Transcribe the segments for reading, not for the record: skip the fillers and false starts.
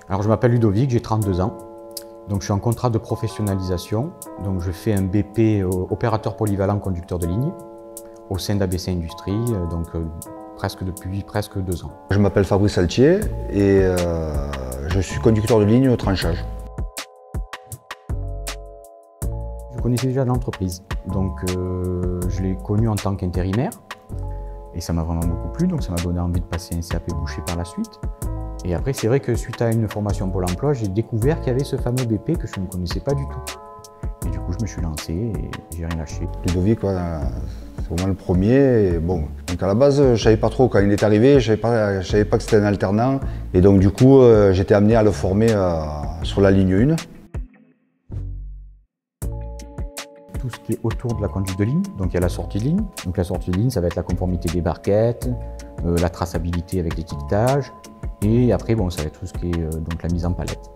Alors je m'appelle Ludovic, j'ai 32 ans. Donc je suis en contrat de professionnalisation. Donc je fais un BP opérateur polyvalent conducteur de ligne au sein d'ABC Industrie, depuis presque 2 ans. Je m'appelle Fabrice Altier et je suis conducteur de ligne au tranchage. Je connaissais déjà l'entreprise, donc je l'ai connu en tant qu'intérimaire et ça m'a vraiment beaucoup plu, donc ça m'a donné envie de passer un CAP boucher par la suite. Et après, c'est vrai que suite à une formation Pôle emploi, j'ai découvert qu'il y avait ce fameux BP que je ne connaissais pas du tout. Et du coup, je me suis lancé et j'ai rien lâché. Ludovic, c'est vraiment le premier. Et bon, donc à la base, je ne savais pas trop quand il est arrivé, je ne savais pas que c'était un alternant. Et donc du coup, j'étais amené à le former sur la ligne 1. Tout ce qui est autour de la conduite de ligne, donc il y a la sortie de ligne. Donc la sortie de ligne, ça va être la conformité des barquettes, la traçabilité avec l'étiquetage. Et après, bon, ça va être tout ce qui est donc la mise en palette.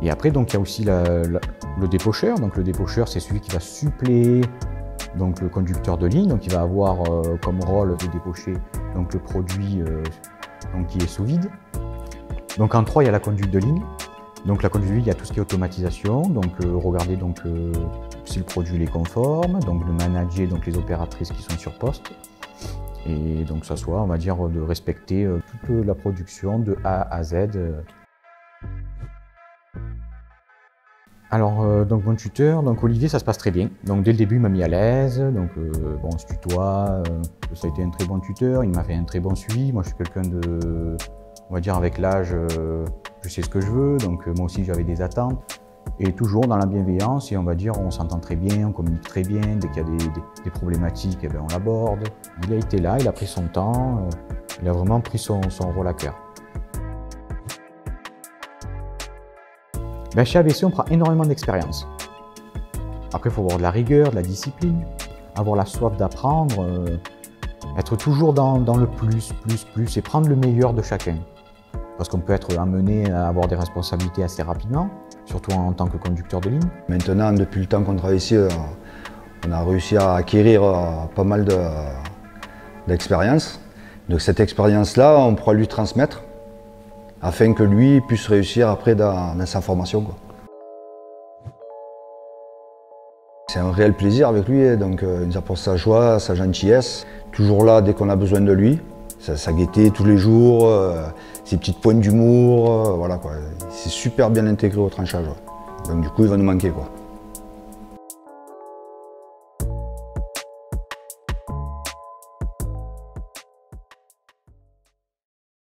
Et après, donc, il y a aussi le dépocheur. Donc, le dépocheur, c'est celui qui va suppléer donc, le conducteur de ligne. Donc, il va avoir comme rôle de dépocher donc, le produit donc, qui est sous vide. Donc, en 3, il y a la conduite de ligne. Donc, la conduite de ligne, il y a tout ce qui est automatisation. Donc, regarder donc, si le produit est conforme. Donc, de manager donc, les opératrices qui sont sur poste. Et donc ça soit, on va dire, de respecter toute la production de A à Z. Alors, donc mon tuteur, donc Olivier, ça se passe très bien. Donc dès le début, il m'a mis à l'aise. Donc bon, on se tutoie. Ça a été un très bon tuteur. Il m'a fait un très bon suivi. Moi, je suis quelqu'un de, on va dire, avec l'âge, je sais ce que je veux. Donc moi aussi, j'avais des attentes. Et toujours dans la bienveillance, et on va dire, on s'entend très bien, on communique très bien. Dès qu'il y a des problématiques, eh bien, on l'aborde. Il a été là, il a pris son temps, il a vraiment pris son rôle à cœur. Ben, chez ABC, on prend énormément d'expérience. Après, il faut avoir de la rigueur, de la discipline, avoir la soif d'apprendre, être toujours dans le plus, et prendre le meilleur de chacun. Parce qu'on peut être amené à avoir des responsabilités assez rapidement, surtout en tant que conducteur de ligne. Maintenant, depuis le temps qu'on travaille ici, on a réussi à acquérir pas mal d'expérience. Donc cette expérience-là, on pourra lui transmettre afin que lui puisse réussir après dans sa formation, quoi. C'est un réel plaisir avec lui, donc il nous apporte sa joie, sa gentillesse, toujours là dès qu'on a besoin de lui. Sa gaieté tous les jours, ses petites pointes d'humour, voilà quoi. C'est super bien intégré au tranchage. Donc du coup, il va nous manquer, quoi.